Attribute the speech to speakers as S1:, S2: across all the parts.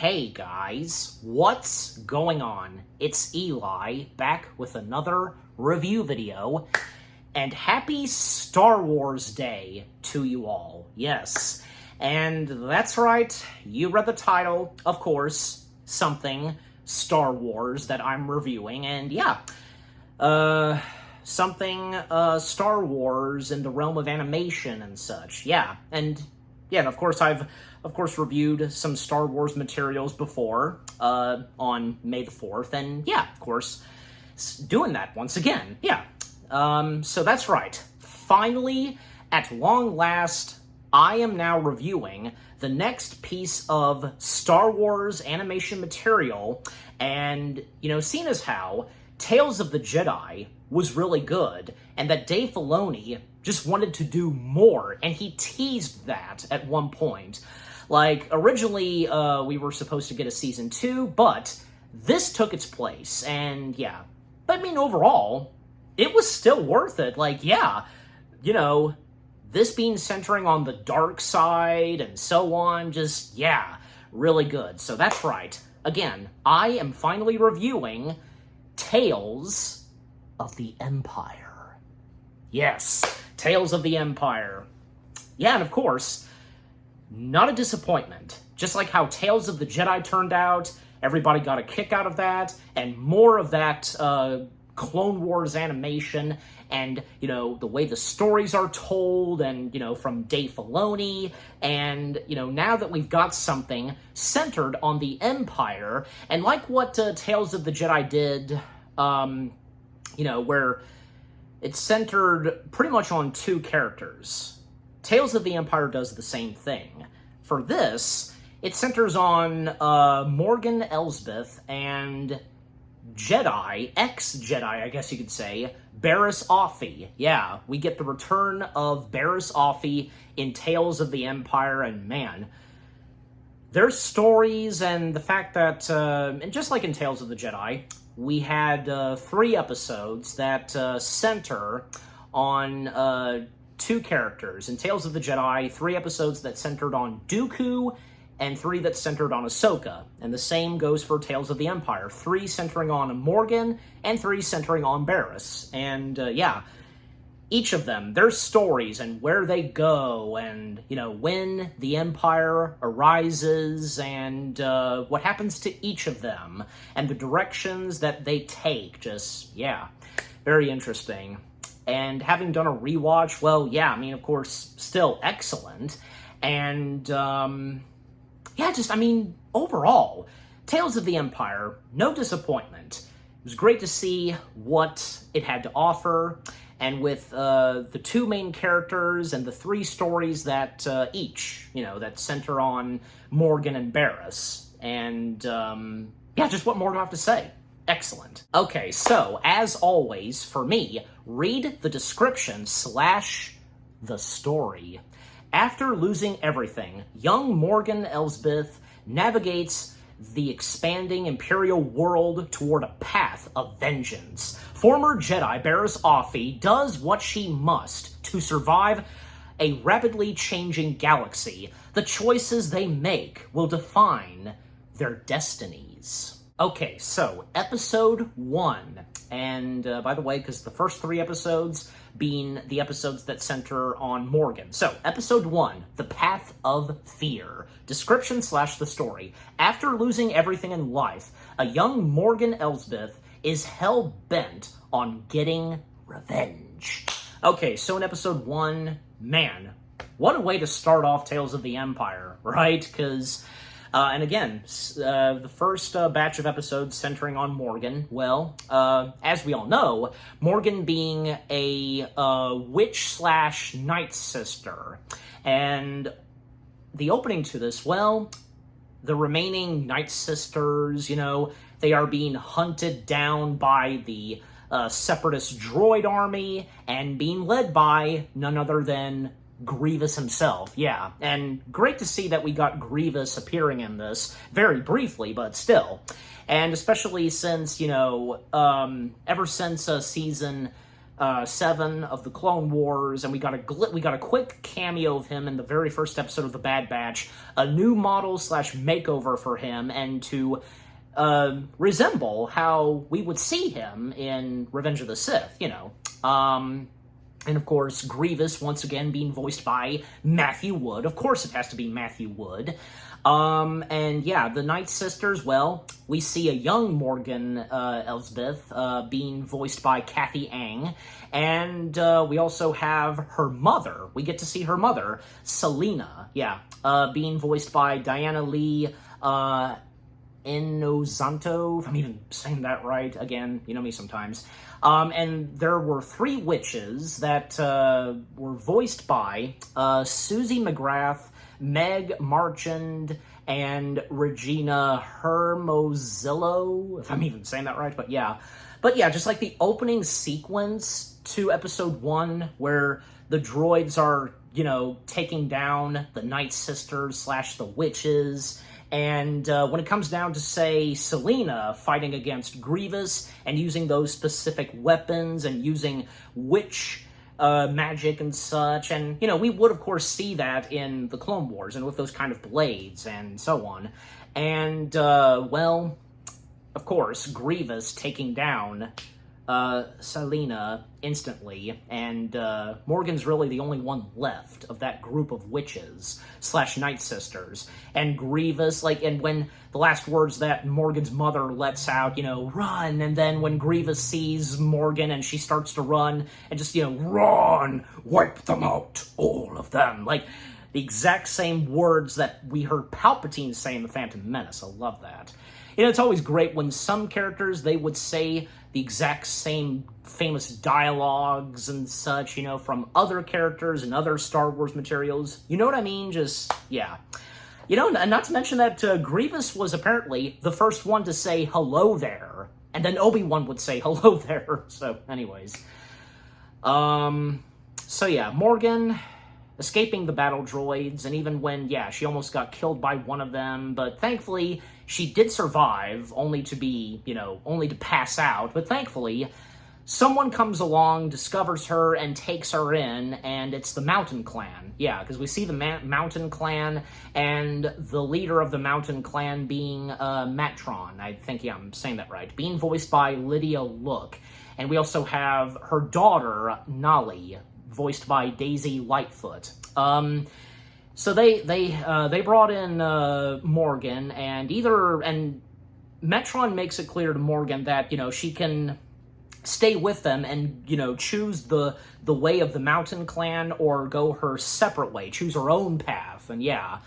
S1: Hey guys, what's going on? It's Eli, back with another review video, and happy Star Wars Day to you all, yes. And that's right, you read the title, of course, something Star Wars that I'm reviewing, and yeah, something Star Wars in the realm of animation and such, yeah, and of course, I've reviewed some Star Wars materials before on May the 4th, and yeah, of course, doing that once again, yeah. So that's right. Finally, at long last, I am now reviewing the next piece of Star Wars animation material, and, seeing as how Tales of the Jedi was really good, and that Dave Filoni just wanted to do more, and he teased that at one point. Like, originally, we were supposed to get a Season 2, but this took its place, and yeah. But, overall, it was still worth it. Like, yeah, this being centering on the dark side and so on, just, yeah, really good. So that's right. Again, I am finally reviewing Tales of the Empire. Yes, Tales of the Empire. Yeah, and of course, not a disappointment. Just like how Tales of the Jedi turned out, everybody got a kick out of that, and more of that Clone Wars animation, and, the way the stories are told, and, from Dave Filoni, and, now that we've got something centered on the Empire, and like what Tales of the Jedi did, where it's centered pretty much on two characters. Tales of the Empire does the same thing. For this, it centers on Morgan Elsbeth and Jedi, ex-Jedi, I guess you could say, Barriss Offee. Yeah, we get the return of Barriss Offee in Tales of the Empire, and man, their stories and the fact that, and just like in Tales of the Jedi, we had 3 episodes that center on 2 characters. In Tales of the Jedi, 3 episodes that centered on Dooku, and 3 that centered on Ahsoka. And the same goes for Tales of the Empire. 3 centering on Morgan, and 3 centering on Barriss. And, yeah, each of them, their stories and where they go, and, when the Empire arises, and what happens to each of them, and the directions that they take. Just, yeah, very interesting. And having done a rewatch, well, yeah, of course, still excellent. And, overall, Tales of the Empire, no disappointment. It was great to see what it had to offer, and with the 2 main characters and the 3 stories that each, that center on Morgan and Barriss. And, just what more do I have to say? Excellent. Okay, so, as always, for me, read the description / the story. After losing everything, young Morgan Elsbeth navigates the expanding Imperial world toward a path of vengeance. Former Jedi Barriss Offee does what she must to survive a rapidly changing galaxy. The choices they make will define their destinies. Okay, so Episode 1. And by the way, because the first 3 episodes being the episodes that center on Morgan. So, Episode 1, The Path of Fear. Description / the story. After losing everything in life, a young Morgan Elsbeth is hell-bent on getting revenge. Okay, so in Episode 1, man, what a way to start off Tales of the Empire, right? Because, and again, the first batch of episodes centering on Morgan, well, as we all know, Morgan being a witch / night sister. And the opening to this, well, the remaining Night Sisters, they are being hunted down by the Separatist droid army and being led by none other than Grievous himself, yeah. And great to see that we got Grievous appearing in this, very briefly, but still. And especially since, ever since season 7 of the Clone Wars, and we got a quick cameo of him in the very first episode of The Bad Batch, a new model / makeover for him, and to resemble how we would see him in Revenge of the Sith, you know. And of course, Grievous, once again, being voiced by Matthew Wood. Of course it has to be Matthew Wood. And yeah, the Night Sisters, well, we see a young Morgan Elsbeth being voiced by Kathy Ang. And we also have her mother. We get to see her mother, Selena, being voiced by Diana Lee Inosanto, if I'm even saying that right. Again, you know me sometimes. And there were 3 witches that were voiced by Susie McGrath, Meg Marchand, and Regina Hermosillo, if I'm even saying that right, but yeah. But yeah, just like the opening sequence to episode 1, where the droids are, you know, taking down the Night Sisters / the witches. And when it comes down to, say, Selena fighting against Grievous and using those specific weapons and using witch magic and such, and, you know, we would, of course, see that in the Clone Wars and with those kind of blades and so on. And, well, of course, Grievous taking down Selena instantly, and Morgan's really the only one left of that group of witches / Night Sisters. And Grievous, like, and when the last words that Morgan's mother lets out, you know, run, and then when Grievous sees Morgan and she starts to run, and just, you know, run, wipe them out, all of them, like, the exact same words that we heard Palpatine say in The Phantom Menace. I love that. You know, it's always great when some characters, they would say the exact same famous dialogues and such, you know, from other characters and other Star Wars materials. You know what I mean? Just, yeah. You know, and not to mention that Grievous was apparently the first one to say hello there. And then Obi-Wan would say hello there. So, anyways. So yeah, Morgan escaping the battle droids, and even when, yeah, she almost got killed by one of them, but thankfully she did survive, only to be, you know, only to pass out, but thankfully someone comes along, discovers her, and takes her in, and it's the Mountain Clan. Yeah, because we see the Mountain Clan, and the leader of the Mountain Clan being Matron. I think, yeah, I'm saying that right. Being voiced by Lydia Look. And we also have her daughter, Nali, voiced by Daisy Lightfoot. So they brought in Morgan, and Metron makes it clear to Morgan that, you know, she can stay with them and, you know, choose the way of the Mountain Clan or go her separate way, choose her own path, and yeah.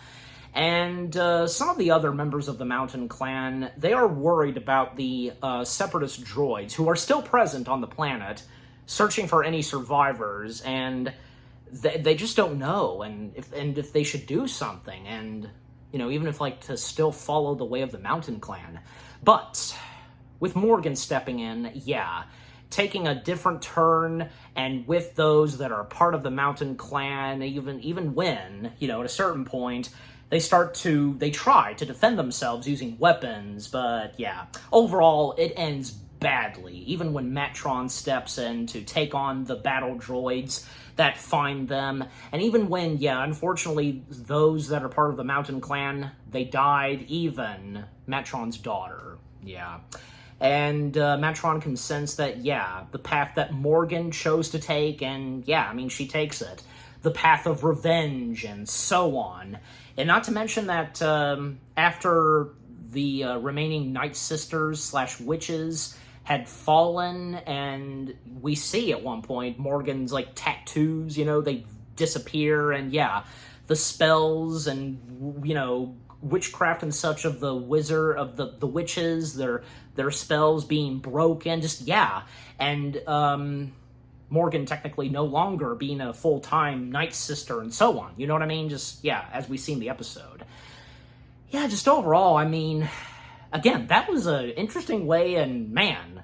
S1: And some of the other members of the Mountain Clan, they are worried about the Separatist droids who are still present on the planet, searching for any survivors, and they just don't know, and if they should do something, and, you know, even if, like, to still follow the way of the Mountain Clan. But with Morgan stepping in, yeah, taking a different turn, and with those that are part of the Mountain Clan, even when, you know, at a certain point, they try to defend themselves using weapons, but yeah, overall, it ends badly, even when Metron steps in to take on the battle droids that find them, and even when, yeah, unfortunately, those that are part of the Mountain Clan, they died, even Metron's daughter, yeah. And Metron can sense that, yeah, the path that Morgan chose to take, and yeah, I mean, she takes it. The path of revenge, and so on. And not to mention that after the remaining Night Sisters / witches had fallen, and we see at one point Morgan's, like, tattoos, you know, they disappear, and yeah, the spells and, you know, witchcraft and such of the witches, their spells being broken, just, yeah, and Morgan technically no longer being a full-time Night Sister and so on, you know what I mean? Just, yeah, as we see in the episode. Yeah, just overall, I mean, again, that was an interesting way, and man,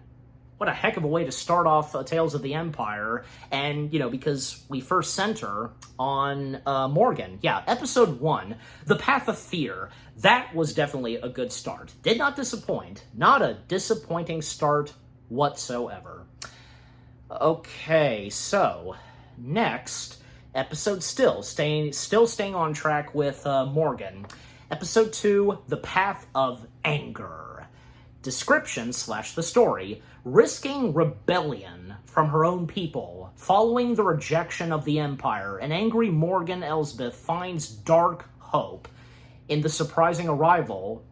S1: what a heck of a way to start off Tales of the Empire, and, you know, because we first center on Morgan. Yeah, episode 1, The Path of Fear, that was definitely a good start. Did not disappoint. Not a disappointing start whatsoever. Okay, so next episode, still staying on track with Morgan. Episode 2, The Path of Anger. Description / the story: risking rebellion from her own people, following the rejection of the Empire, an angry Morgan Elsbeth finds dark hope in the surprising arrival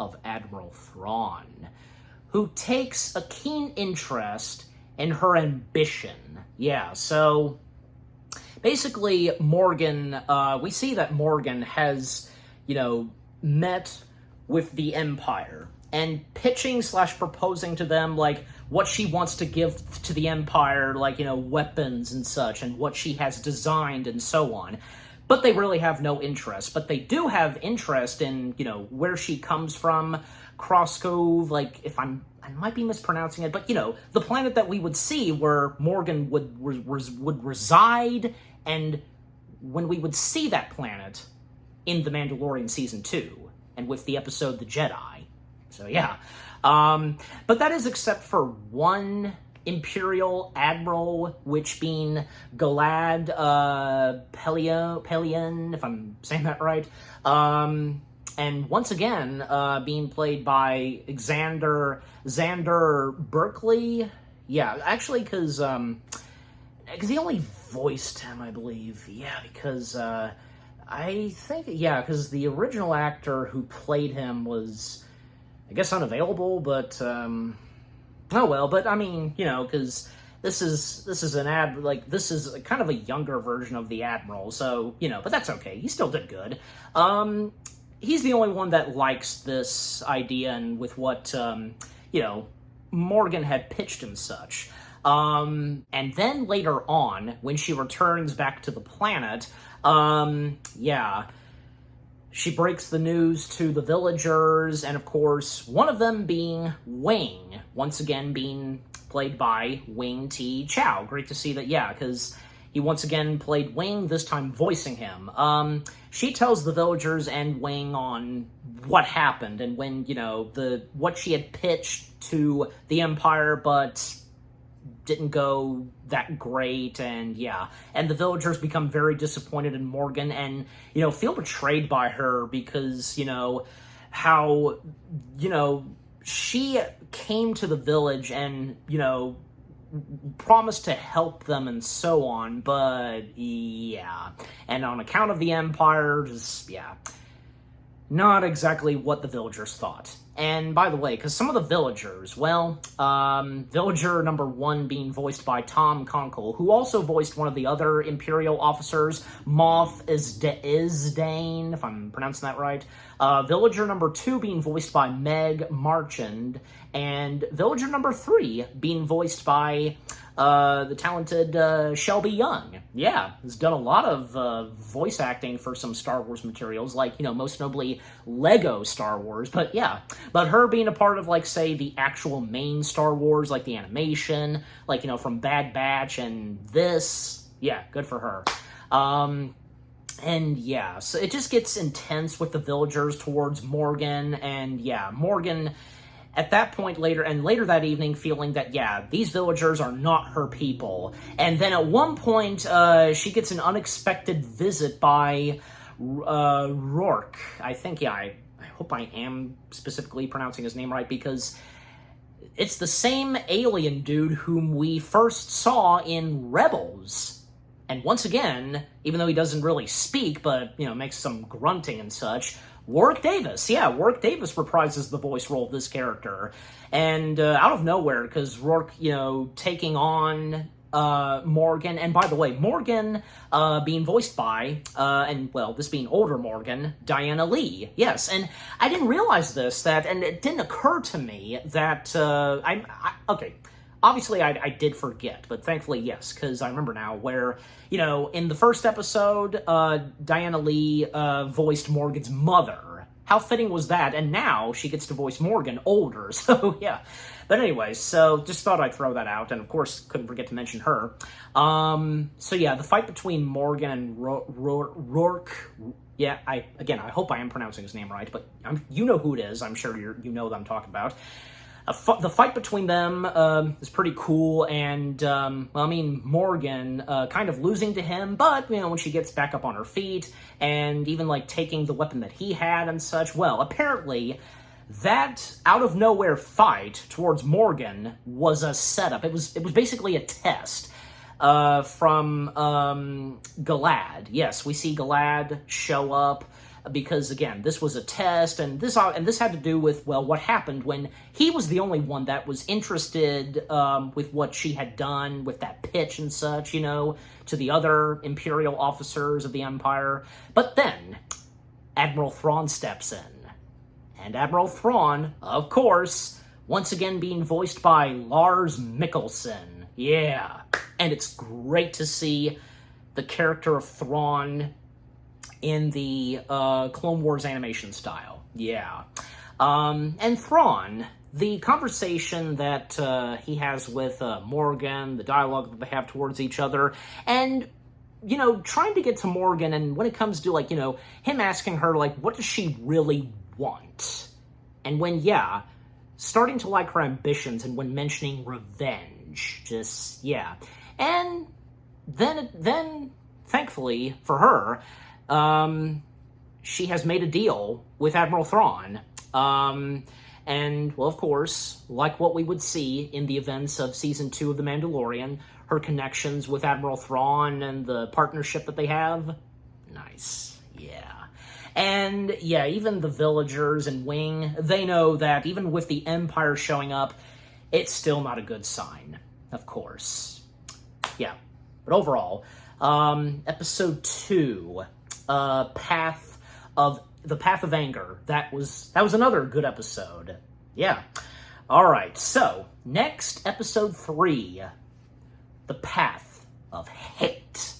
S1: of Admiral Thrawn, who takes a keen interest in her ambition. Yeah, so basically Morgan, we see that Morgan has, met with the Empire and pitching / proposing to them, like, what she wants to give to the Empire, like, weapons and such, and what she has designed and so on. But they really have no interest. But they do have interest in, where she comes from, Crosscove, like, I might be mispronouncing it, but, the planet that we would see where Morgan would reside, and when we would see that planet in The Mandalorian Season 2, and with the episode The Jedi. So, yeah. But that is except for one Imperial Admiral, which being Galad Pelion, if I'm saying that right. And once again, being played by Xander Berkeley. Yeah, actually, because he only voiced him, I believe. Yeah, because I think, because the original actor who played him was, I guess, unavailable, but oh well. But I mean, because this is this is kind of a younger version of the Admiral, so but that's okay. He still did good. He's the only one that likes this idea, and with what Morgan had pitched and such. And then later on, when she returns back to the planet, she breaks the news to the villagers, and of course, one of them being Wing, once again being played by Wing T. Chow. Great to see that, because he once again played Wing, this time voicing him. She tells the villagers and Wing on what happened, and when, what she had pitched to the Empire, but didn't go that great, and and the villagers become very disappointed in Morgan and, feel betrayed by her because, how, she came to the village and, promised to help them and so on, but, and on account of the Empire, just, not exactly what the villagers thought. And by the way, because some of the villagers, villager number 1 being voiced by Tom Conkle, who also voiced one of the other Imperial officers, Moff Isdane, if I'm pronouncing that right. Villager number 2 being voiced by Meg Marchand, and villager number 3 being voiced by the talented Shelby Young. Yeah, has done a lot of voice acting for some Star Wars materials, like, most notably Lego Star Wars, but but her being a part of, like, say, the actual main Star Wars, like the animation, like, from Bad Batch and this, good for her. And so it just gets intense with the villagers towards Morgan, and Morgan at that point later that evening feeling that, these villagers are not her people. And then at one point, she gets an unexpected visit by Rourke. I think, I hope I am specifically pronouncing his name right, because it's the same alien dude whom we first saw in Rebels. And once again, even though he doesn't really speak, but, makes some grunting and such, Warwick Davis. Warwick Davis reprises the voice role of this character. And out of nowhere, because Rourke, taking on Morgan, and by the way, Morgan being voiced by, this being older Morgan, Diana Lee. Yes, and I didn't realize this, and it didn't occur to me that, okay, obviously I did forget, but thankfully, yes, because I remember now where, in the first episode, Diana Lee voiced Morgan's mother. How fitting was that? And now she gets to voice Morgan older, so But anyways, so just thought I'd throw that out, and of course couldn't forget to mention her. The fight between Morgan and Rourke. I hope I am pronouncing his name right, but you know who it is. I'm sure you know what I'm talking about. The fight between them is pretty cool, and well, I mean, Morgan kind of losing to him, but you know, when she gets back up on her feet and even like taking the weapon that he had and such, well, apparently that out of nowhere fight towards Morgan was a setup. It was basically a test from Galad. Yes, we see Galad show up because, again, this was a test, and this had to do with, well, what happened when he was the only one that was interested with what she had done with that pitch and such, you know, to the other Imperial officers of the Empire. But then Admiral Thrawn steps in. And Admiral Thrawn, of course, once again being voiced by Lars Mikkelsen. Yeah. And it's great to see the character of Thrawn in the Clone Wars animation style. Yeah. And Thrawn, the conversation that he has with Morgan, the dialogue that they have towards each other, and, you know, trying to get to Morgan, and when it comes to, like, you know, him asking her, like, what does she really want? And when, yeah, starting to like her ambitions, and when mentioning revenge, just, yeah. And then thankfully for her, she has made a deal with Admiral Thrawn. And, well, of course, like what we would see in the events of Season 2 of The Mandalorian, her connections with Admiral Thrawn and the partnership that they have, nice, yeah. And, yeah, even the villagers and Wing, they know that even with the Empire showing up, it's still not a good sign, of course. Yeah, but overall, Episode 2, Path of Anger. That was another good episode. Yeah. All right. So next, Episode 3, The Path of Hate.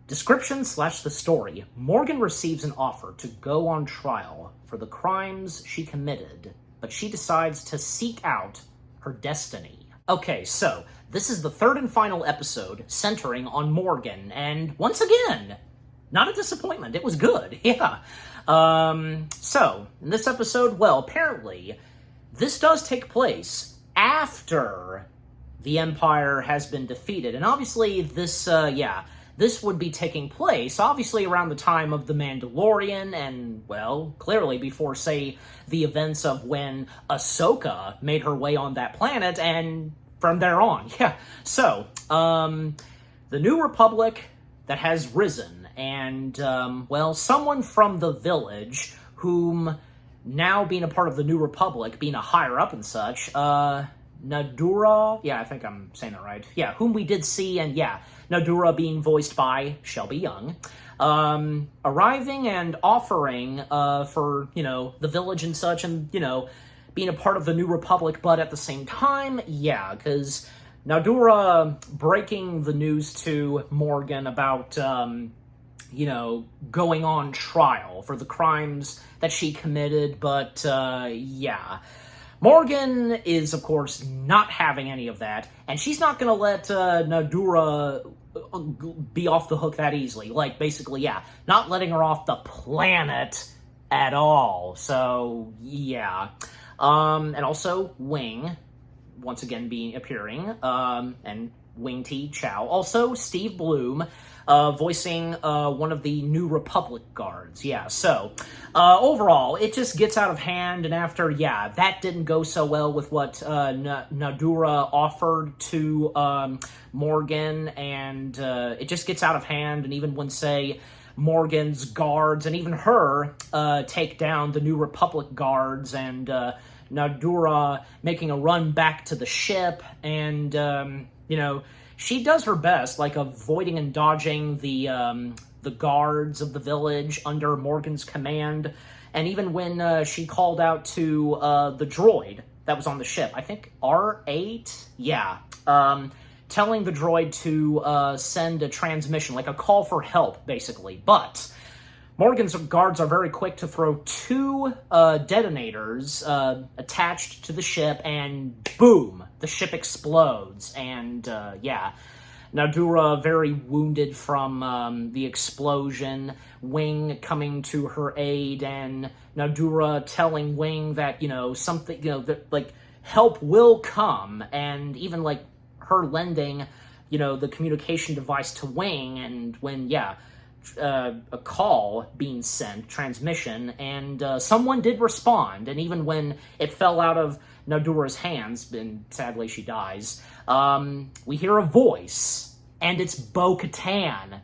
S1: Description / the story. Morgan receives an offer to go on trial for the crimes she committed, but she decides to seek out her destiny. Okay, so this is the third and final episode centering on Morgan, and once again, not a disappointment. It was good, yeah. So, in this episode, well, apparently, this does take place after the Empire has been defeated. And obviously, this would be taking place, obviously, around the time of The Mandalorian, and, well, clearly before, say, the events of when Ahsoka made her way on that planet, and from there on, yeah. So, the New Republic that has risen, and, well, someone from the village, whom, now being a part of the New Republic, being a higher up and such, Nadura, yeah, I think I'm saying that right, yeah, whom we did see, and yeah, Nadura being voiced by Shelby Young, arriving and offering, for, you know, the village and such, and, you know, being a part of the New Republic, but at the same time, yeah, because Nadura breaking the news to Morgan about, you know, going on trial for the crimes that she committed, but, yeah. Morgan is, of course, not having any of that, and she's not going to let Nadura be off the hook that easily. Like, basically, yeah, not letting her off the planet at all. So, yeah. And also, Wing, once again appearing, and Wing T. Chow. Also, Steve Bloom, voicing one of the New Republic guards. Yeah, so overall, it just gets out of hand, and after, yeah, that didn't go so well with what Nadura offered to Morgan, and it just gets out of hand, and even when, say, Morgan's guards, and even her, take down the New Republic guards, and Nadura making a run back to the ship, and, you know, she does her best, like avoiding and dodging the guards of the village under Morgan's command, and even when she called out to the droid that was on the ship, I think R8? Yeah. Telling the droid to send a transmission, like a call for help, basically. But Morgan's guards are very quick to throw 2 detonators attached to the ship, and boom, the ship explodes. And, yeah, Nadura very wounded from the explosion, Wing coming to her aid, and Nadura telling Wing that, something, that, like, help will come, and even, like, her lending, the communication device to Wing, and when, a call being sent, transmission, and someone did respond, and even when it fell out of Nadura's hands, and sadly she dies, we hear a voice, and it's Bo-Katan.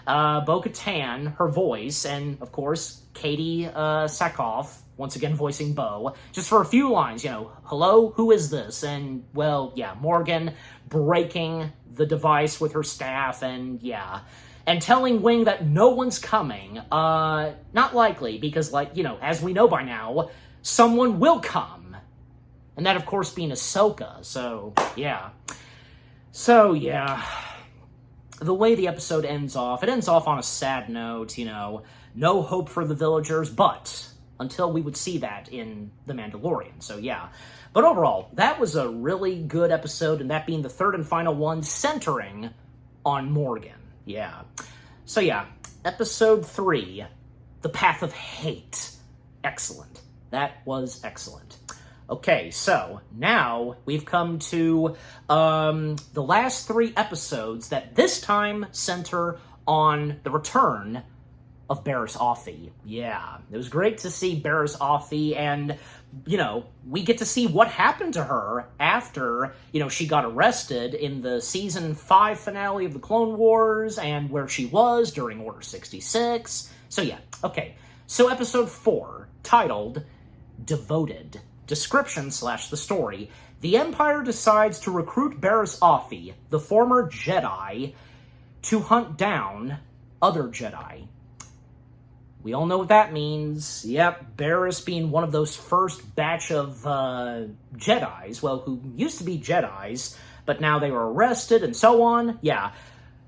S1: Bo-Katan, her voice, and of course, Katie Sackhoff, once again voicing Bo, just for a few lines, hello, who is this? And, well, Morgan breaking the device with her staff, and telling Wing that no one's coming. Not likely, because, as we know by now, someone will come. And that, of course, being Ahsoka, so, the way the episode ends off, it ends off on a sad note, no hope for the villagers, but until we would see that in The Mandalorian, so But overall, that was a really good episode, and that being the third and final one, centering on Morgan, So episode 3, The Path of Hate. Excellent. That was excellent. Okay, so now we've come to the last 3 episodes that this time center on the return of Barriss Offee. It was great to see Barriss Offee, and, we get to see what happened to her after, she got arrested in the Season 5 finale of the Clone Wars, and where she was during Order 66. So okay. So episode 4, titled Devoted. Description / the story. The Empire decides to recruit Barriss Offee, the former Jedi, to hunt down other Jedi. We all know what that means. Barriss being one of those first batch of Jedis, who used to be Jedis, but now they were arrested and so on.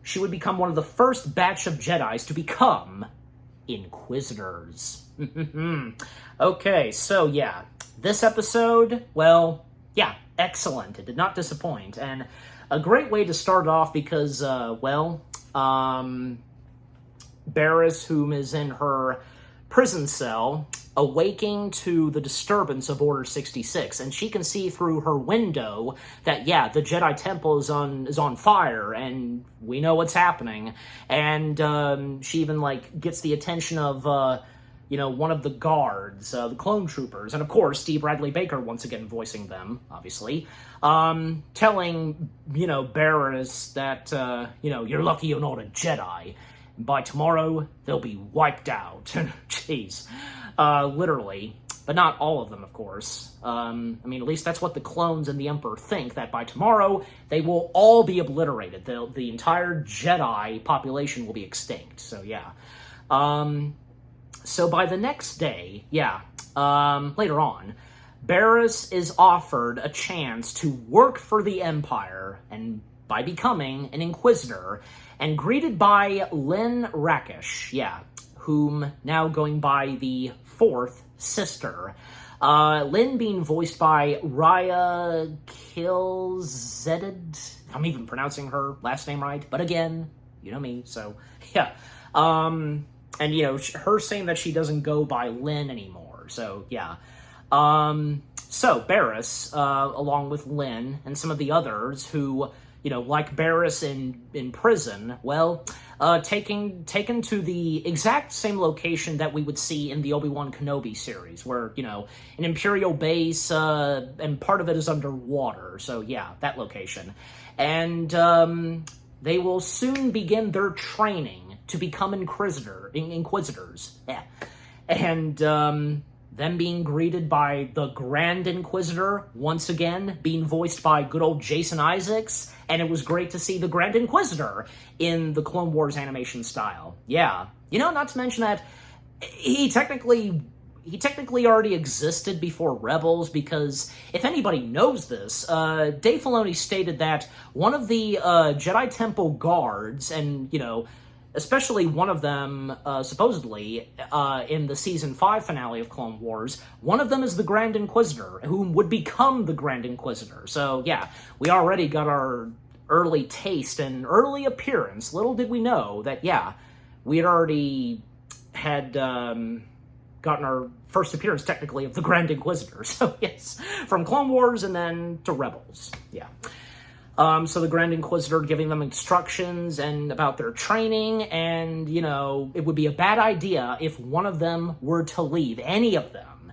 S1: She would become one of the first batch of Jedis to become Inquisitors. Okay, so this episode, excellent. It did not disappoint, and a great way to start off because, Barriss, whom is in her prison cell, awaking to the disturbance of Order 66, and she can see through her window that, the Jedi Temple is on fire, and we know what's happening, and she even, gets the attention of, one of the guards, the clone troopers, and of course, Steve Bradley Baker once again voicing them, obviously, telling, Barriss that, you're lucky you're not a Jedi. By tomorrow, they'll be wiped out. Jeez. Literally. But not all of them, of course. At least that's what the clones and the Emperor think, that by tomorrow, they will all be obliterated. The entire Jedi population will be extinct. So, so by the next day, later on, Barriss is offered a chance to work for the Empire, and by becoming an Inquisitor, and greeted by Lyn Rakish, whom now going by the 4th sister. Lyn being voiced by Raya Kilzedid. I'm even pronouncing her last name right, but again, you know me, so, and, her saying that she doesn't go by Lyn anymore, so, so Barriss, along with Lyn and some of the others who, like Barriss in prison, taken to the exact same location that we would see in the Obi-Wan Kenobi series, where, an Imperial base, and part of it is underwater, so that location. And, they will soon begin their training to become Inquisitors. And, them being greeted by the Grand Inquisitor, once again, being voiced by good old Jason Isaacs, and it was great to see the Grand Inquisitor in the Clone Wars animation style. Not to mention that he technically already existed before Rebels, because if anybody knows this, Dave Filoni stated that one of the Jedi Temple guards, and, especially one of them, supposedly, in the Season 5 finale of Clone Wars, one of them is the Grand Inquisitor, whom would become the Grand Inquisitor. So, we already got our early taste and early appearance, little did we know that, yeah, we had already had gotten our first appearance, technically, of the Grand Inquisitor. So, yes, from Clone Wars and then to Rebels. Yeah. So the Grand Inquisitor giving them instructions and about their training, and, you know, it would be a bad idea if one of them were to leave, any of them.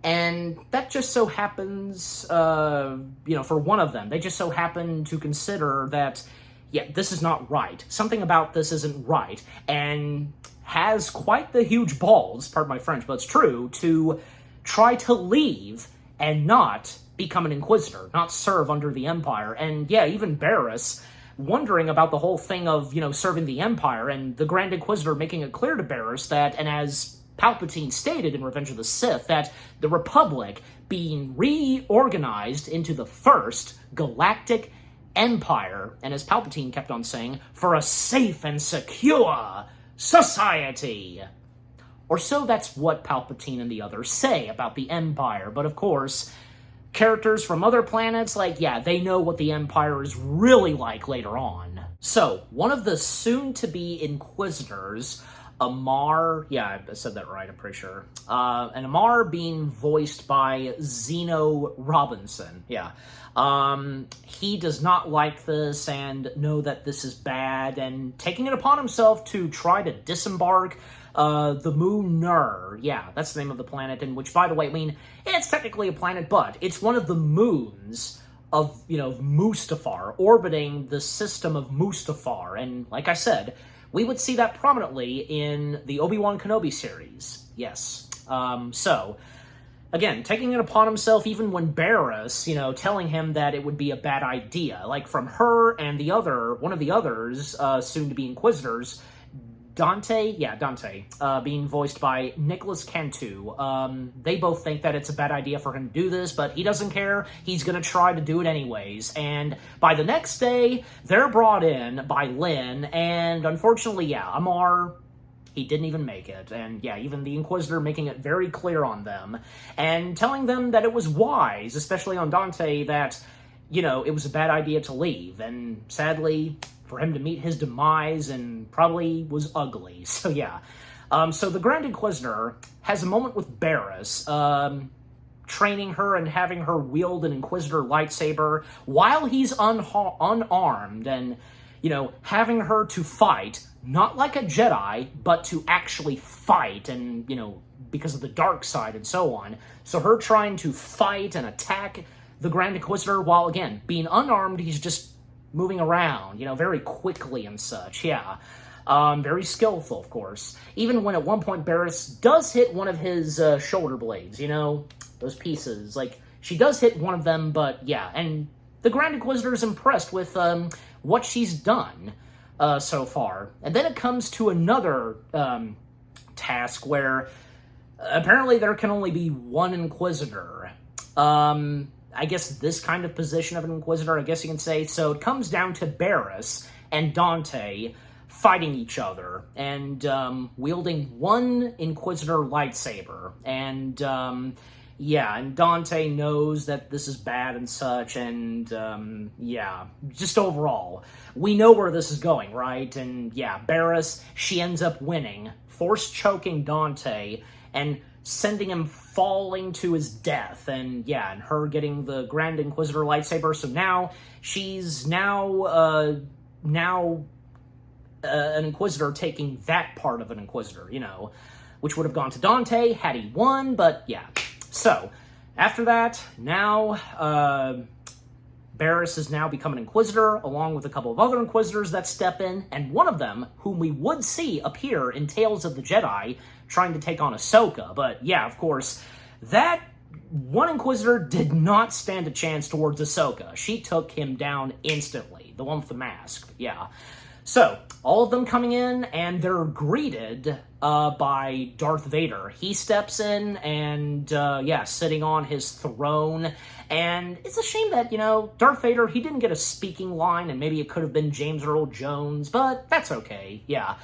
S1: And that just so happens, you know, for one of them, they just so happen to consider that, yeah, this is not right. Something about this isn't right, and has quite the huge balls, pardon my French, but it's true, to try to leave and not become an Inquisitor, not serve under the Empire. And yeah, even Barriss, wondering about the whole thing of, you know, serving the Empire, and the Grand Inquisitor making it clear to Barriss that, and as Palpatine stated in Revenge of the Sith, that the Republic being reorganized into the first galactic empire, and as Palpatine kept on saying, for a safe and secure society. Or so that's what Palpatine and the others say about the Empire, but of course, characters from other planets, like, yeah, they know what the Empire is really like later on. So, one of the soon-to-be Inquisitors, Amarr, yeah, I said that right, I'm pretty sure. And Amarr being voiced by Zeno Robinson, yeah. He does not like this and know that this is bad, and taking it upon himself to try to disembark the moon Nur. Yeah, that's the name of the planet, in which, by the way, I mean, it's technically a planet, but it's one of the moons of, you know, Mustafar, orbiting the system of Mustafar, and like I said, we would see that prominently in the Obi-Wan Kenobi series. Yes. So, again, taking it upon himself, even when Barriss, you know, telling him that it would be a bad idea. Like, from her and the other, one of the others, soon-to-be Inquisitors, Dante, being voiced by Nicholas Cantu. They both think that it's a bad idea for him to do this, but he doesn't care. He's gonna try to do it anyways. And by the next day, they're brought in by Lin, and unfortunately, yeah, Amarr, he didn't even make it. And yeah, even the Inquisitor making it very clear on them, and telling them that it was wise, especially on Dante, that, you know, it was a bad idea to leave. And sadly, for him to meet his demise, and probably was ugly. So yeah. So the Grand Inquisitor has a moment with Barriss, training her and having her wield an Inquisitor lightsaber while he's unarmed, and, you know, having her to fight, not like a Jedi, but to actually fight, and, you know, because of the dark side and so on. So her trying to fight and attack the Grand Inquisitor while, again, being unarmed, he's just moving around, you know, very quickly and such, yeah. Very skillful, of course. Even when at one point Barriss does hit one of his shoulder blades, you know, those pieces. Like, she does hit one of them, but yeah. And the Grand Inquisitor is impressed with what she's done so far. And then it comes to another task where apparently there can only be one Inquisitor. I guess this kind of position of an Inquisitor, I guess you can say. So it comes down to Barriss and Dante fighting each other, and wielding one Inquisitor lightsaber. And yeah, and Dante knows that this is bad and such, and yeah, just overall, we know where this is going, right? And yeah, Barriss, she ends up winning, force choking Dante, and sending him falling to his death, and yeah, and her getting the Grand Inquisitor lightsaber. So now she's an Inquisitor taking that part of an Inquisitor, you know, which would have gone to Dante had he won, but yeah. So after that, now Barriss has now become an Inquisitor, along with a couple of other Inquisitors that step in, and one of them, whom we would see appear in Tales of the Jedi, trying to take on Ahsoka. But yeah, of course, that one Inquisitor did not stand a chance towards Ahsoka. She took him down instantly, the one with the mask, yeah. So, all of them coming in, and they're greeted by Darth Vader. He steps in, and yeah, sitting on his throne. And it's a shame that, you know, Darth Vader, he didn't get a speaking line, and maybe it could have been James Earl Jones, but that's okay, yeah.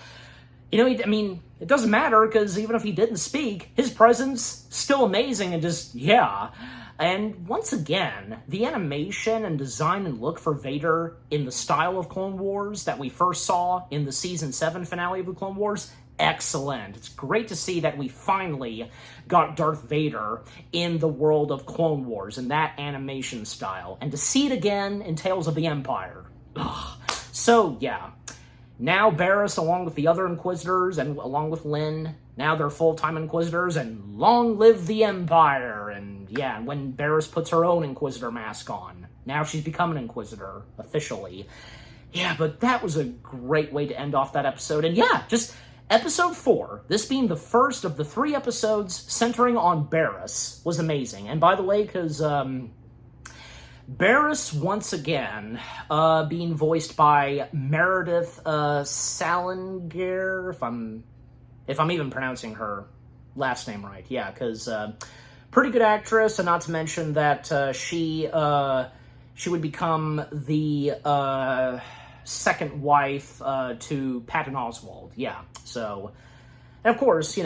S1: I mean, it doesn't matter, because even if he didn't speak, his presence still amazing, and just, yeah. And once again, the animation and design and look for Vader in the style of Clone Wars that we first saw in the Season 7 finale of the Clone Wars, excellent. It's great to see that we finally got Darth Vader in the world of Clone Wars in that animation style. And to see it again in Tales of the Empire. Ugh. So, yeah. Now Barriss, along with the other Inquisitors, and along with Lynn, now they're full-time Inquisitors, and long live the Empire! And yeah, when Barriss puts her own Inquisitor mask on, now she's become an Inquisitor, officially. Yeah, but that was a great way to end off that episode. And yeah, just Episode 4, this being the first of the 3 episodes centering on Barriss, was amazing. And by the way, because Barriss, once again, being voiced by Meredith Salinger, if I'm even pronouncing her last name right. Yeah, because pretty good actress, and not to mention that she would become the second wife to Patton Oswalt. Yeah, so, and of course,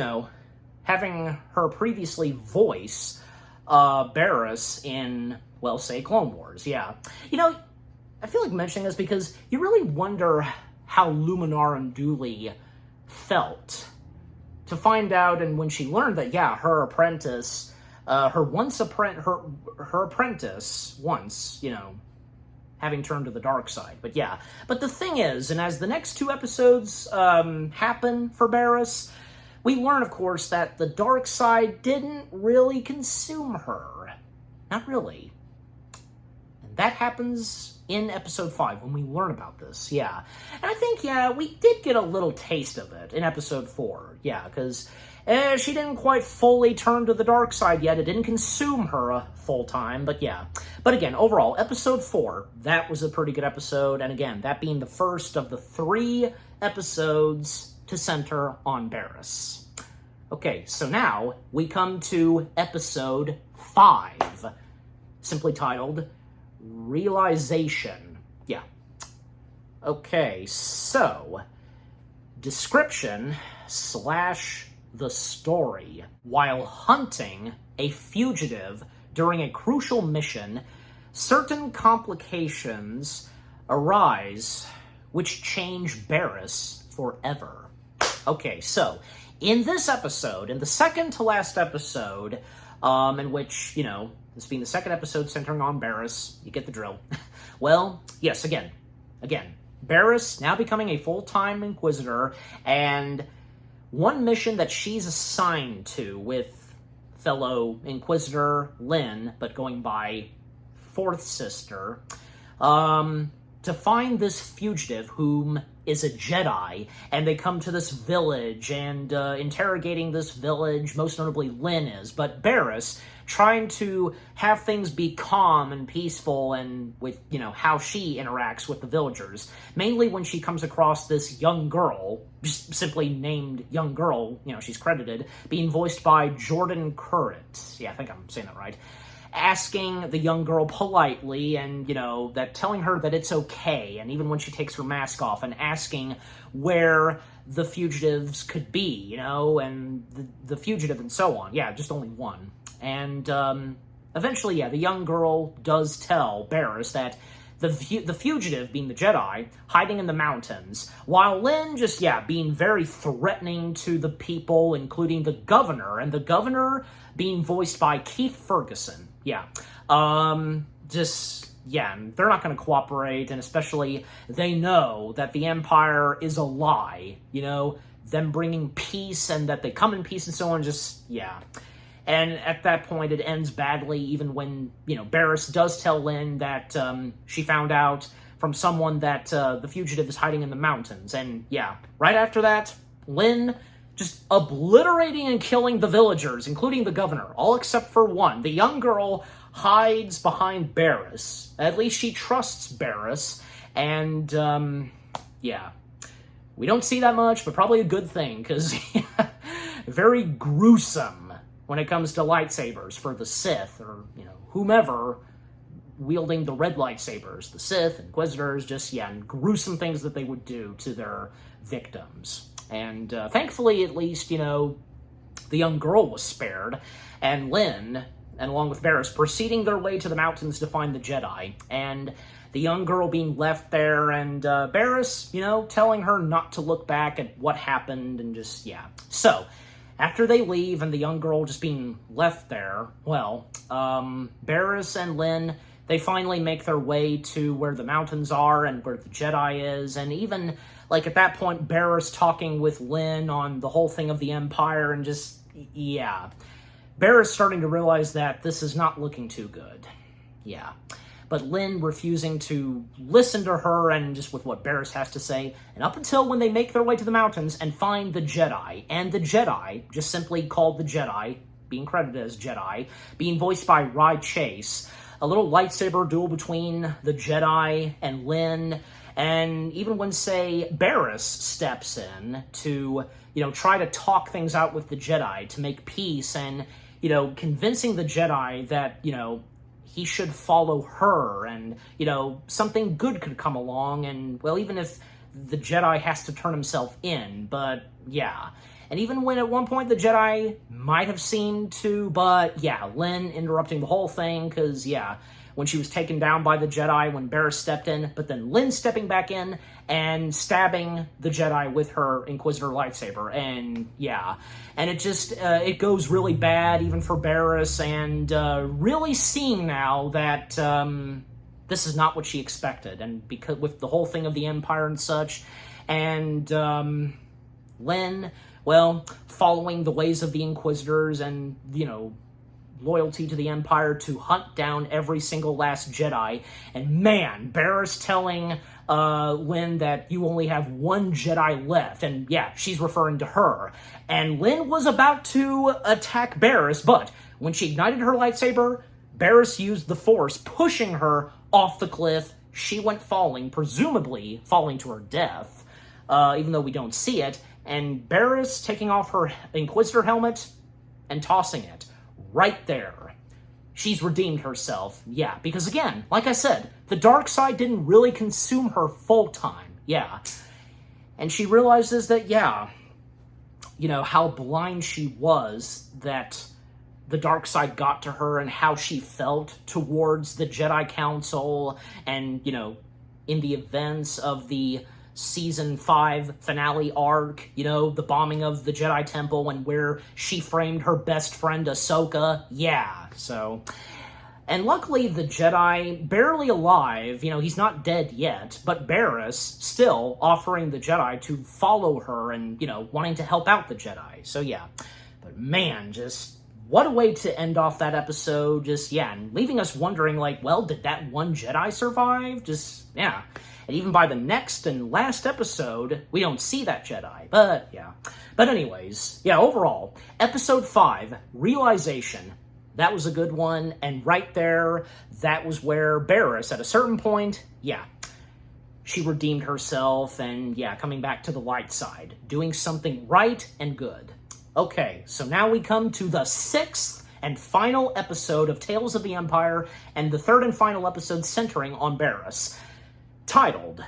S1: having her previously voice Barriss in, well, say, Clone Wars, yeah. I feel like mentioning this because you really wonder how Luminara Unduli felt to find out, and when she learned that, yeah, her apprentice, her apprentice once, having turned to the dark side. But yeah, but the thing is, and as the next 2 episodes happen for Barriss, we learn, of course, that the dark side didn't really consume her. Not really. And that happens in Episode 5, when we learn about this, yeah. And I think, yeah, we did get a little taste of it in Episode 4, yeah, because she didn't quite fully turn to the dark side yet. It didn't consume her full time, but yeah. But again, overall, Episode 4, that was a pretty good episode, and again, that being the first of the 3 episodes to center on Barriss. Okay, so now we come to Episode 5, simply titled Realization. Yeah. Okay, so description / the story. While hunting a fugitive during a crucial mission, certain complications arise which change Barriss forever. Okay, so in this episode, in the second to last episode, in which, this being the second episode centering on Barriss, you get the drill. Well, yes, again, Barriss now becoming a full-time Inquisitor, and one mission that she's assigned to with fellow Inquisitor Lynn, but going by Fourth Sister, to find this fugitive whom is a Jedi, and they come to this village, and interrogating this village, most notably Lynn is, but Barriss trying to have things be calm and peaceful, and with, how she interacts with the villagers. Mainly when she comes across this young girl, just simply named young girl, she's credited, being voiced by Jordan Currit. Yeah, I think I'm saying that right. Asking the young girl politely, and, that telling her that it's okay, and even when she takes her mask off, and asking where the fugitives could be, and the fugitive and so on. Yeah, just only one. And eventually, yeah, the young girl does tell Barriss that the fugitive, being the Jedi, hiding in the mountains, while Lynn just, being very threatening to the people, including the governor, and the governor being voiced by Keith Ferguson. Yeah. They're not going to cooperate, and especially they know that the Empire is a lie, them bringing peace, and that they come in peace and so on, And at that point, it ends badly, even when, Barriss does tell Lynn that she found out from someone that the fugitive is hiding in the mountains. And, right after that, Lynn just obliterating and killing the villagers, including the governor, all except for one. The young girl hides behind Barriss. At least she trusts Barriss. And, we don't see that much, but probably a good thing, because very gruesome when it comes to lightsabers for the Sith, or, whomever wielding the red lightsabers, the Sith, Inquisitors, and gruesome things that they would do to their victims. And thankfully, at least, the young girl was spared, and Lynn, and along with Barriss, proceeding their way to the mountains to find the Jedi, and the young girl being left there, and Barriss, telling her not to look back at what happened, and just, yeah. So, after they leave, and the young girl just being left there, well, Barriss and Lynn, they finally make their way to where the mountains are, and where the Jedi is, and even, like, at that point, Barriss talking with Lynn on the whole thing of the Empire, and just, yeah. Barriss starting to realize that this is not looking too good. Yeah. But Lynn refusing to listen to her and just with what Barriss has to say, and up until when they make their way to the mountains and find the Jedi, and the Jedi, just simply called the Jedi, being credited as Jedi, being voiced by Rai Chase, a little lightsaber duel between the Jedi and Lynn, and even when, say, Barriss steps in to, try to talk things out with the Jedi to make peace and, convincing the Jedi that, he should follow her and, something good could come along and, well, even if the Jedi has to turn himself in, but, yeah. And even when at one point the Jedi might have seemed to, but, yeah, Lynn interrupting the whole thing, because, yeah, when she was taken down by the Jedi, when Barriss stepped in, but then Lynn stepping back in and stabbing the Jedi with her Inquisitor lightsaber, and yeah. And it just, it goes really bad, even for Barriss, and really seeing now that this is not what she expected, and because with the whole thing of the Empire and such, and Lynn, well, following the ways of the Inquisitors and, loyalty to the Empire to hunt down every single last Jedi. And man, Barriss telling Lynn that you only have one Jedi left. And yeah, she's referring to her. And Lynn was about to attack Barriss, but when she ignited her lightsaber, Barriss used the Force, pushing her off the cliff. She went falling, presumably falling to her death, even though we don't see it. And Barriss taking off her Inquisitor helmet and tossing it. Right there. She's redeemed herself. Yeah, because again, like I said, the dark side didn't really consume her full time. Yeah. And she realizes that, yeah, how blind she was, that the dark side got to her and how she felt towards the Jedi Council and, in the events of the Season 5 finale arc, the bombing of the Jedi Temple and where she framed her best friend Ahsoka. Yeah, so. And luckily the Jedi, barely alive, he's not dead yet, but Barriss still offering the Jedi to follow her and, wanting to help out the Jedi. So yeah, but man, just what a way to end off that episode. Just, yeah, and leaving us wondering, like, well, did that one Jedi survive? Just, yeah. And even by the next and last episode, we don't see that Jedi. But, yeah. But anyways, yeah, overall, Episode 5, Realization, that was a good one. And right there, that was where Barriss, at a certain point, yeah, she redeemed herself and, yeah, coming back to the light side, doing something right and good. Okay, so now we come to the 6th and final episode of Tales of the Empire, and the 3rd and final episode centering on Barriss, titled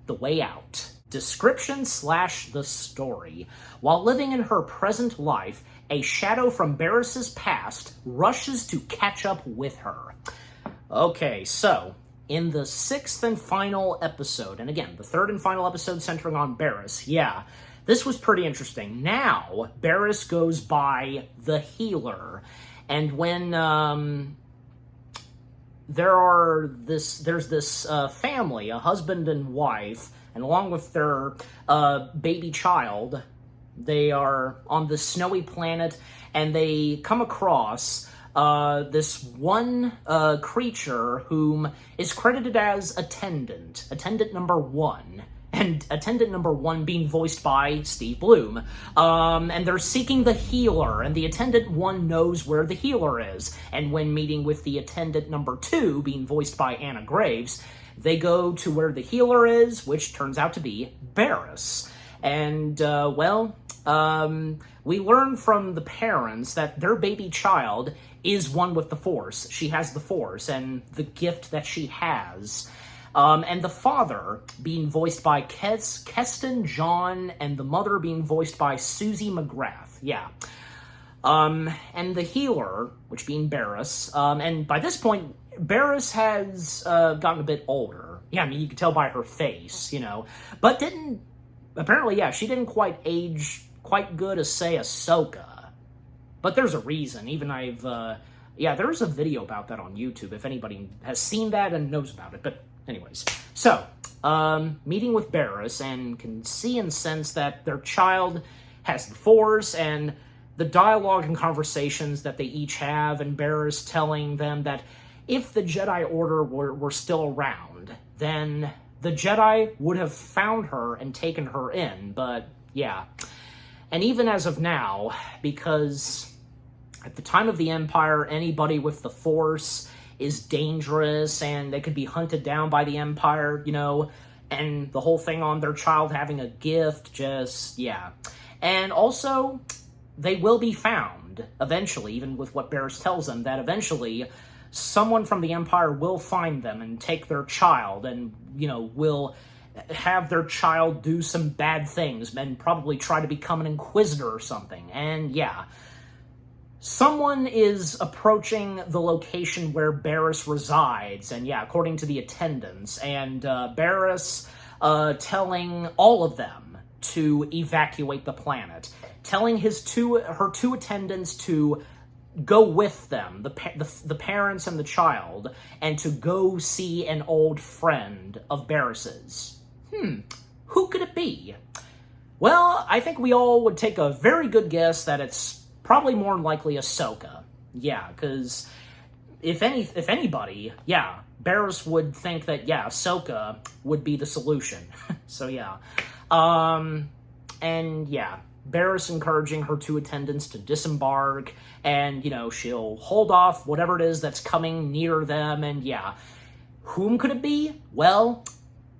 S1: The Way Out. Description / the story. While living in her present life, a shadow from Barriss's past rushes to catch up with her. Okay, so in the 6th and final episode, and again, the 3rd and final episode centering on Barriss, yeah, this was pretty interesting. Now, Barriss goes by the Healer, and when there's this family, a husband and wife, and along with their baby child, they are on this snowy planet, and they come across this one creature whom is credited as Attendant number 1. And Attendant number 1 being voiced by Steve Blum. And they're seeking the Healer, and the Attendant 1 knows where the Healer is. And when meeting with the Attendant number 2, being voiced by Anna Graves, they go to where the Healer is, which turns out to be Barriss. And, we learn from the parents that their baby child is one with the Force. She has the Force, and the gift that she has. And the father being voiced by Keston John, and the mother being voiced by Susie McGrath. Yeah. And the healer, which being Barriss, and by this point, Barriss has gotten a bit older. Yeah, I mean, you can tell by her face, but apparently, yeah, she didn't quite age quite good as, say, Ahsoka. But there's a reason. Even there's a video about that on YouTube, if anybody has seen that and knows about it. But anyways, so, meeting with Barriss, and can see and sense that their child has the Force, and the dialogue and conversations that they each have, and Barriss telling them that if the Jedi Order were still around, then the Jedi would have found her and taken her in, but yeah. And even as of now, because at the time of the Empire, anybody with the Force is dangerous, and they could be hunted down by the Empire, and the whole thing on their child having a gift, just, yeah. And also, they will be found, eventually, even with what Barriss tells them, that eventually someone from the Empire will find them and take their child, and, will have their child do some bad things, and probably try to become an Inquisitor or something. And, yeah. Someone is approaching the location where Barriss resides, and yeah, according to the attendants, and Barriss telling all of them to evacuate the planet, telling her two attendants to go with them, the parents and the child, and to go see an old friend of Barriss's. Who could it be? Well, I think we all would take a very good guess that it's probably more than likely Ahsoka. Yeah, because if anybody, yeah, Barriss would think that, yeah, Ahsoka would be the solution. So, yeah. And, yeah, Barriss encouraging her two attendants to disembark, and, she'll hold off whatever it is that's coming near them, and, yeah. Whom could it be? Well,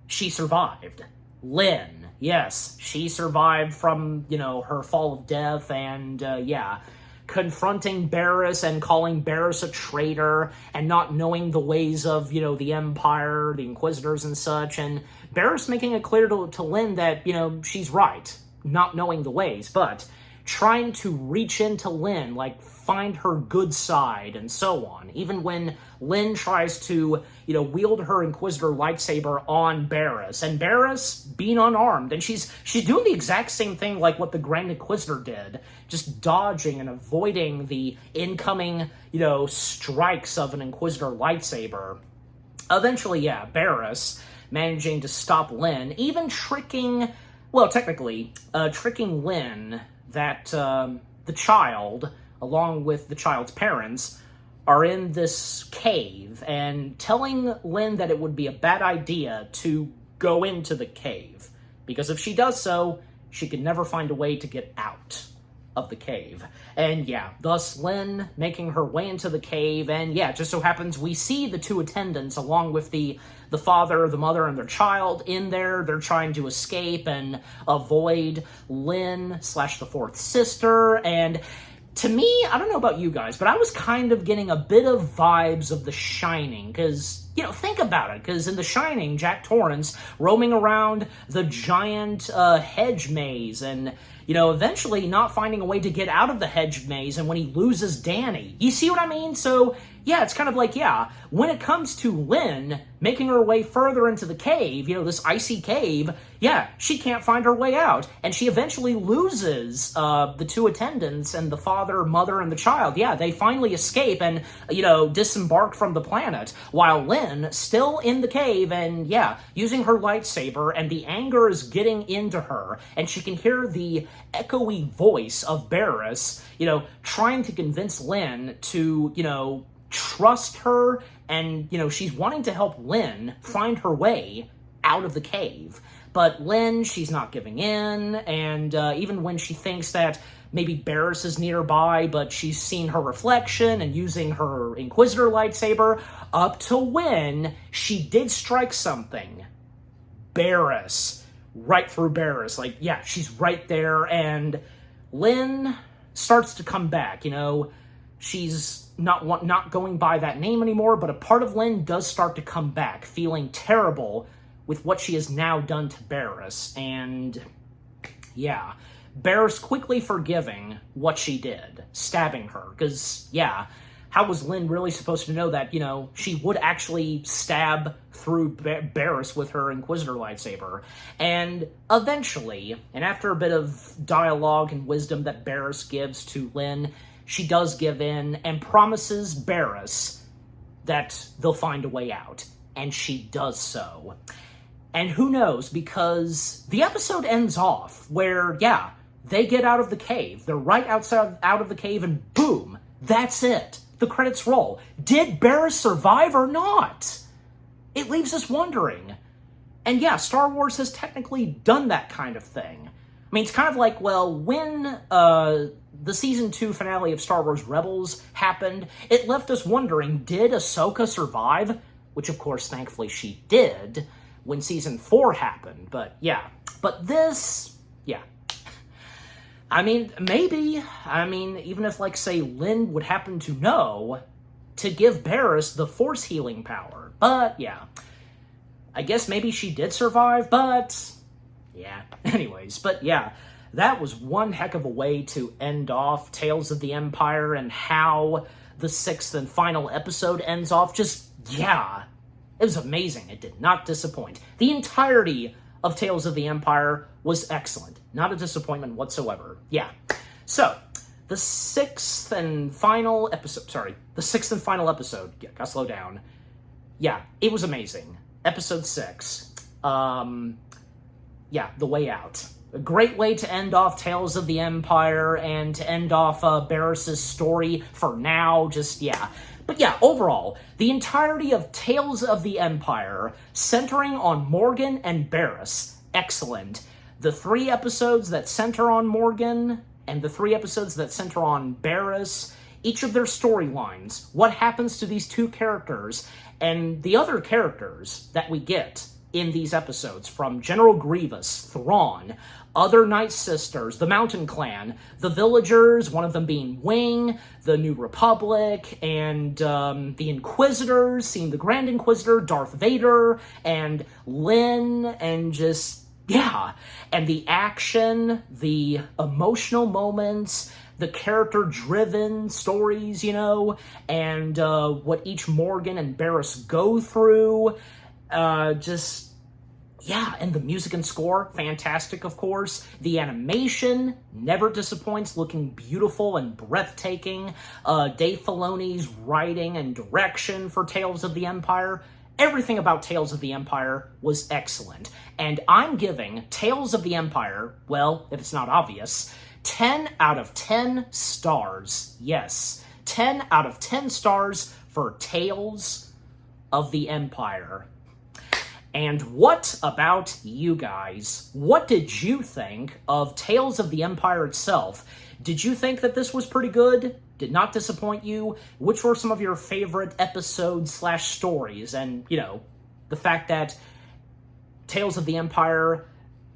S1: she survived. Lyn. Yes, she survived from, her fall of death, and, yeah, confronting Barriss and calling Barriss a traitor, and not knowing the ways of, the Empire, the Inquisitors and such, and Barriss making it clear to Lyn that, she's right, not knowing the ways, but trying to reach into Lyn, find her good side, and so on. Even when Lyn tries to, wield her Inquisitor lightsaber on Barriss, and Barriss being unarmed, and she's doing the exact same thing like what the Grand Inquisitor did, just dodging and avoiding the incoming, strikes of an Inquisitor lightsaber. Eventually, yeah, Barriss managing to stop Lyn, even tricking Lyn that the child, along with the child's parents, are in this cave, and telling Lyn that it would be a bad idea to go into the cave, because if she does so, she could never find a way to get out of the cave. And yeah, thus Lyn making her way into the cave, and yeah, it just so happens we see the two attendants along with the father, the mother, and their child in there. They're trying to escape and avoid Lyn / the fourth sister, and to me, I don't know about you guys, but I was kind of getting a bit of vibes of The Shining, because, think about it, because in The Shining, Jack Torrance roaming around the giant hedge maze, and, eventually not finding a way to get out of the hedge maze, and when he loses Danny. You see what I mean? So, yeah, it's kind of like, yeah, when it comes to Lyn making her way further into the cave, this icy cave, yeah, she can't find her way out, and she eventually loses the two attendants and the father, mother, and the child. Yeah, they finally escape and, disembark from the planet, while Lyn still in the cave and, yeah, using her lightsaber, and the anger is getting into her, and she can hear the echoey voice of Barriss, trying to convince Lyn to, trust her, and, she's wanting to help Lyn find her way out of the cave. But Lyn, she's not giving in, and even when she thinks that maybe Barriss is nearby, but she's seen her reflection and using her Inquisitor lightsaber, up to when she did strike something. Barriss. Right through Barriss. She's right there, and Lyn starts to come back, she's not going by that name anymore, but a part of Lynn does start to come back, feeling terrible with what she has now done to Barriss. And yeah, Barriss quickly forgiving what she did, stabbing her, because yeah, how was Lynn really supposed to know that, she would actually stab through Barriss with her Inquisitor lightsaber? And eventually, and after a bit of dialogue and wisdom that Barriss gives to Lynn, she does give in and promises Barriss that they'll find a way out. And she does so. And who knows, because the episode ends off where, yeah, they get out of the cave. They're right out of the cave, and boom, that's it. The credits roll. Did Barriss survive or not? It leaves us wondering. And yeah, Star Wars has technically done that kind of thing. I mean, it's kind of like, well, when the Season 2 finale of Star Wars Rebels happened, it left us wondering, did Ahsoka survive? Which, of course, thankfully she did when Season 4 happened. But yeah, but this, yeah. I mean, maybe. I mean, even if, like, say, Lynn would happen to know to give Barriss the Force healing power. But, yeah. I guess maybe she did survive, but yeah. Anyways, but yeah, that was one heck of a way to end off Tales of the Empire, and how the 6th and final episode ends off. Just, yeah, it was amazing. It did not disappoint. The entirety of Tales of the Empire was excellent. Not a disappointment whatsoever. Yeah. So, the 6th and final episode, yeah, gotta slow down. Yeah, it was amazing. Episode 6. Yeah, The Way Out. A great way to end off Tales of the Empire, and to end off Barriss' story for now, just, yeah. But yeah, overall, the entirety of Tales of the Empire, centering on Morgan and Barriss, excellent. The 3 episodes that center on Morgan, and the 3 episodes that center on Barriss, each of their storylines, what happens to these 2 characters, and the other characters that we get in these episodes, from General Grievous, Thrawn, other Night Sisters, the Mountain Clan, the Villagers, one of them being Wing, the New Republic, and the Inquisitors, seeing the Grand Inquisitor, Darth Vader, and Lynn, and just, yeah. And the action, the emotional moments, the character-driven stories, and what each Morgan and Barriss go through, just, yeah, and the music and score, fantastic, of course. The animation never disappoints, looking beautiful and breathtaking. Dave Filoni's writing and direction for Tales of the Empire, everything about Tales of the Empire was excellent. And I'm giving Tales of the Empire, well, if it's not obvious, 10 out of 10 stars. Yes, 10 out of 10 stars for Tales of the Empire. And what about you guys? What did you think of Tales of the Empire itself? Did you think that this was pretty good? Did not disappoint you? Which were some of your favorite episodes/stories? And, the fact that Tales of the Empire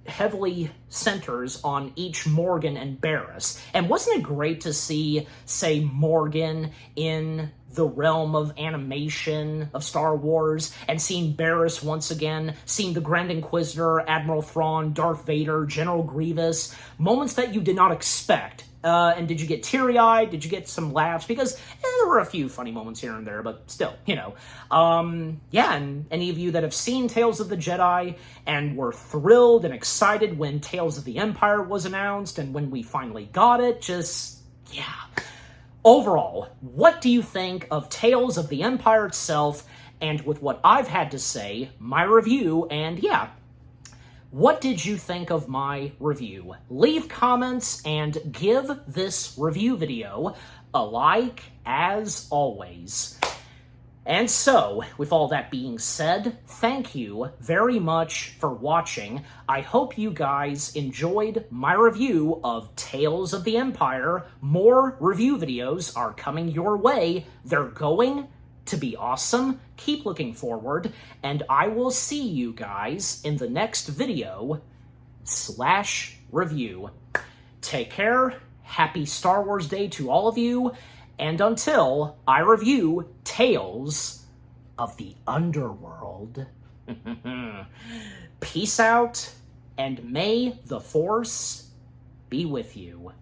S1: heavily centers on each Morgan and Barriss. And wasn't it great to see, say, Morgan in the realm of animation of Star Wars, and seeing Barriss once again, seeing the Grand Inquisitor, Admiral Thrawn, Darth Vader, General Grievous, moments that you did not expect. And did you get teary-eyed? Did you get some laughs? Because there were a few funny moments here and there, but still, yeah, and any of you that have seen Tales of the Jedi and were thrilled and excited when Tales of the Empire was announced and when we finally got it, just, yeah. Overall, what do you think of Tales of the Empire itself, and with what I've had to say, my review, and yeah, what did you think of my review? Leave comments and give this review video a like, as always. And so, with all that being said, thank you very much for watching. I hope you guys enjoyed my review of Tales of the Empire. More review videos are coming your way. They're going to be awesome. Keep looking forward, and I will see you guys in the next video/review. Take care. Happy Star Wars Day to all of you, And until I review Tales of the Underworld, peace out, and may the Force be with you.